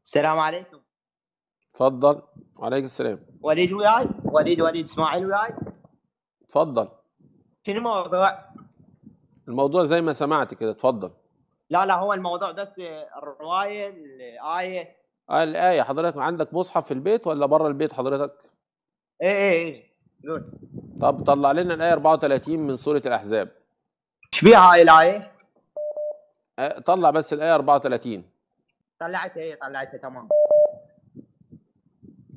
السلام عليكم. اتفضل. وعليكم السلام. وليد وياي، وليد اسماعيل وياي. اتفضل. شنو الموضوع؟ الموضوع زي ما سمعت كده، اتفضل. لا هو الموضوع بس الرواية الآية. الآية. حضرتك عندك مصحف في البيت ولا بره البيت حضرتك؟ ايه قول. طب طلع لنا الآية 34 من سورة الأحزاب. ايش بيها هاي الآية؟ طلع بس الآية 34. طلعتها تمام.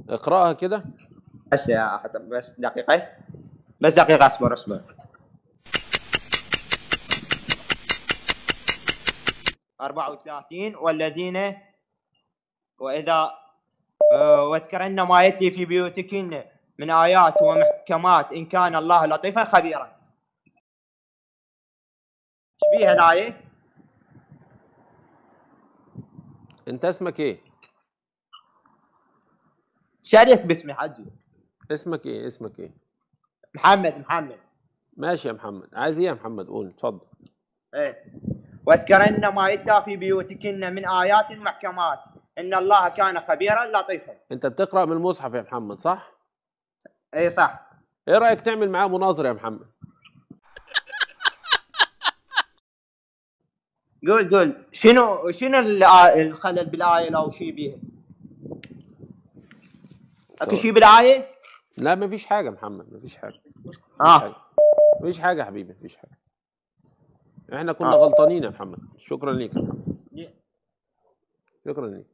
اقرأها كده. بس دقيقة. بس دقيقة، اصبر. 34 والذين وإذا واذكرن ما يتلي في بيوتكن من آيات ومحكمات إن كان الله لطيفا خبيرا. ايش بيها الآية؟ انت اسمك ايه؟ شارك باسمي حجي. اسمك ايه؟ محمد. ماشي يا محمد. عايز ايه يا محمد؟ قول، اتفضل. ايه. واذكرن ما يتلى في بيوتكن من آيات محكمات إن الله كان خبيرا لطيفا. انت بتقرأ من المصحف يا محمد صح؟ ايه صح. ايه رأيك تعمل معاه مناظرة يا محمد؟ قول شنو الخلل بالآية لو شيء بيها؟ اكو شيء بالآية؟ لا مفيش حاجة يا محمد، مفيش حاجة. مفيش حاجة يا حبيبي، مفيش حاجة. احنا كنا غلطانين يا محمد. شكرا ليك يا محمد. شكرا ليك.